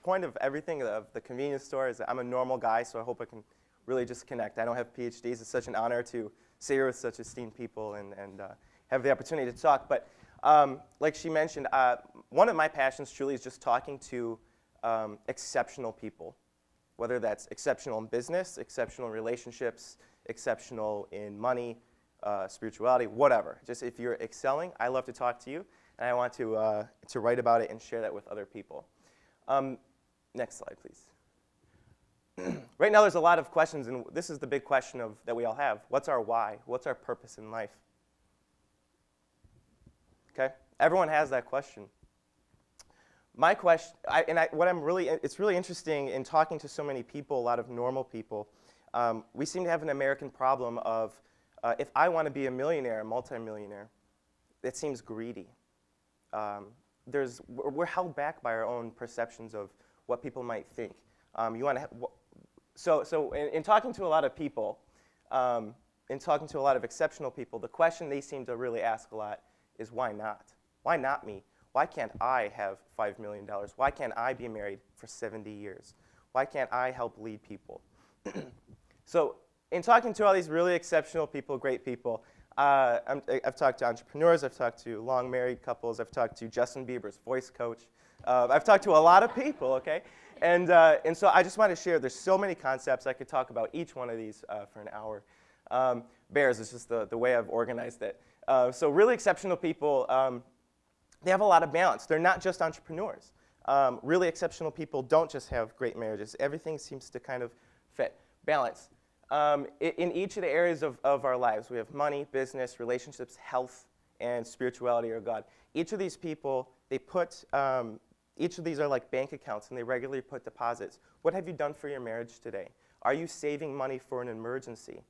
point of everything, of the convenience store, is that I'm a normal guy, so I hope I can really just connect. I don't have PhDs. It's such an honor to sit here with such esteemed people and have the opportunity to talk. But like she mentioned, one of my passions truly is just talking to exceptional people, whether that's exceptional in business, exceptional in relationships, exceptional in money, spirituality, whatever. Just if you're excelling, I love to talk to you, and I want to write about it and share that with other people. Next slide, please. Right now, there's a lot of questions, and this is the big question that we all have. What's our why? What's our purpose in life? Okay? Everyone has that question. My question, it's really interesting in talking to so many people, a lot of normal people, we seem to have an American problem of if I want to be a millionaire, a multimillionaire, it seems greedy. We're held back by our own perceptions of what people might think. In talking to a lot of people, in talking to a lot of exceptional people, the question they seem to really ask a lot is, why not? Why not me? Why can't I have $5 million? Why can't I be married for 70 years? Why can't I help lead people? So in talking to all these really exceptional people, great people, I've talked to entrepreneurs, I've talked to long married couples, I've talked to Justin Bieber's voice coach. I've talked to a lot of people, okay? And so I just want to share, there's so many concepts. I could talk about each one of these for an hour. Bears is just the way I've organized it. So really exceptional people, they have a lot of balance. They're not just entrepreneurs. Really exceptional people don't just have great marriages. Everything seems to kind of fit. Balance. In each of the areas of our lives, we have money, business, relationships, health, and spirituality or God. Each of these people, each of these are like bank accounts, and they regularly put deposits. What have you done for your marriage today? Are you saving money for an emergency?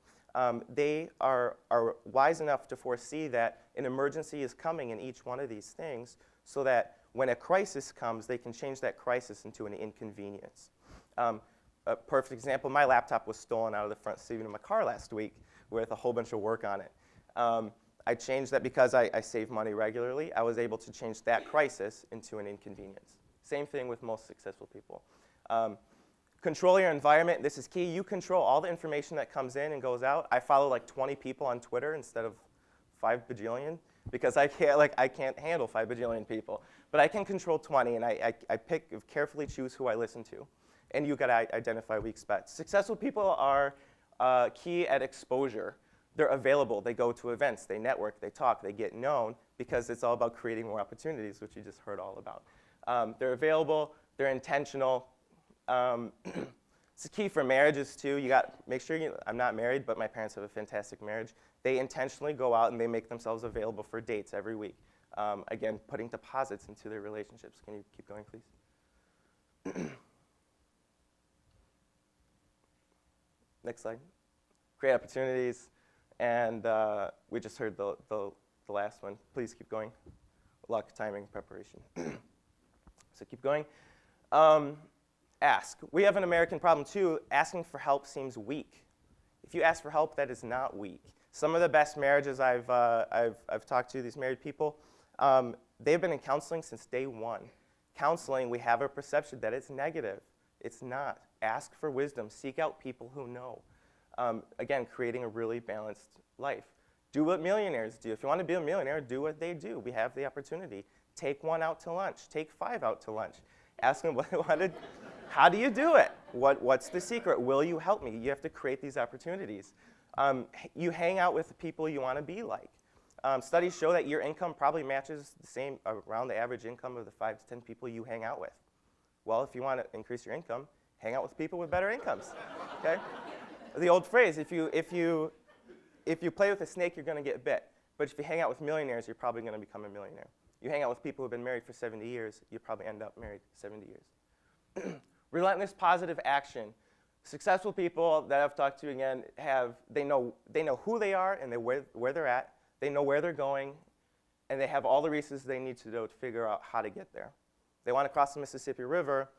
They are wise enough to foresee that an emergency is coming in each one of these things so that when a crisis comes, they can change that crisis into an inconvenience. A perfect example, my laptop was stolen out of the front seat of my car last week with a whole bunch of work on it. I changed that because I save money regularly. I was able to change that crisis into an inconvenience. Same thing with most successful people. Control your environment. This is key. You control all the information that comes in and goes out. I follow like 20 people on Twitter instead of 5 bajillion because I can't handle 5 bajillion people. But I can control 20, and I carefully choose who I listen to. And you've got to identify weak spots. Successful people are key at exposure. They're available. They go to events. They network. They talk. They get known because it's all about creating more opportunities, which you just heard all about. They're available. They're intentional. It's key for marriages, too. You got make sure I'm not married, but my parents have a fantastic marriage. They intentionally go out and they make themselves available for dates every week. Again, putting deposits into their relationships. Can you keep going, please? Next slide. Create opportunities. And we just heard the last one. Please keep going. Luck, timing, preparation. So keep going. Ask. We have an American problem, too. Asking for help seems weak. If you ask for help, that is not weak. Some of the best marriages I've talked to, these married people, they've been in counseling since day one. Counseling, we have a perception that it's negative. It's not. Ask for wisdom. Seek out people who know. Again, creating a really balanced life. Do what millionaires do. If you want to be a millionaire, do what they do. We have the opportunity. Take one out to lunch. Take 5 out to lunch. Ask them, how do you do it? What's the secret? Will you help me? You have to create these opportunities. You hang out with the people you want to be like. Studies show that your income probably matches around the average income of the 5 to 10 people you hang out with. Well, if you want to increase your income, hang out with people with better incomes. Okay? The old phrase, if you play with a snake, you're going to get bit. But if you hang out with millionaires, you're probably going to become a millionaire. You hang out with people who have been married for 70 years, you probably end up married 70 years. Relentless positive action. Successful people that I've talked to, again, they know who they are and where they're at. They know where they're going, and they have all the resources they need to do to figure out how to get there. They want to cross the Mississippi River.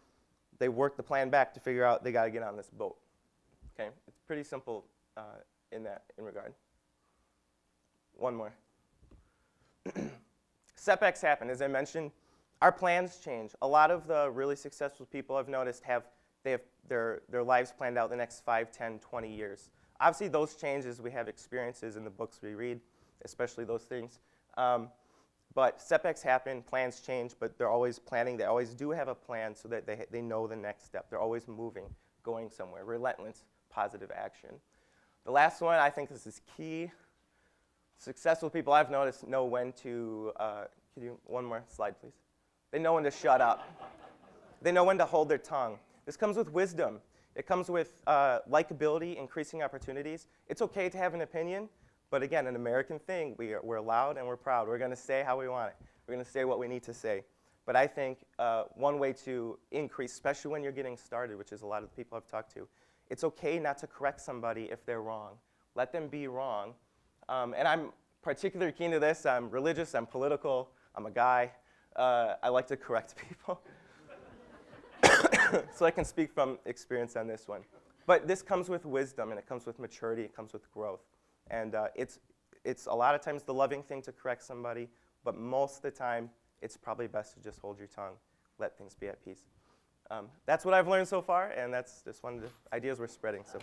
They work the plan back to figure out they got to get on this boat. Okay, it's pretty simple in regard. One more. Setbacks happen. As I mentioned, Our plans change. A lot of the really successful people I've noticed have their lives planned out the next 5, 10, 20 years. Obviously, those change as we have experiences in the books we read, especially those things. But setbacks happen, plans change, but they're always planning. They always do have a plan so that they know the next step. They're always moving, going somewhere, relentless, positive action. The last one, I think this is key. Successful people I've noticed know when to, could you, one more slide, please? They know when to shut up. They know when to hold their tongue. This comes with wisdom. It comes with likability, increasing opportunities. It's okay to have an opinion, but again, an American thing, we're loud and we're proud. We're going to say how we want it. We're going to say what we need to say. But I think one way to increase, especially when you're getting started, which is a lot of the people I've talked to, it's okay not to correct somebody if they're wrong. Let them be wrong. And I'm particularly keen to this. I'm religious, I'm political, I'm a guy. I like to correct people. So I can speak from experience on this one. But this comes with wisdom, and it comes with maturity, it comes with growth. And it's a lot of times the loving thing to correct somebody, but most of the time, it's probably best to just hold your tongue, let things be at peace. That's what I've learned so far, and that's just one of the ideas we're spreading. So.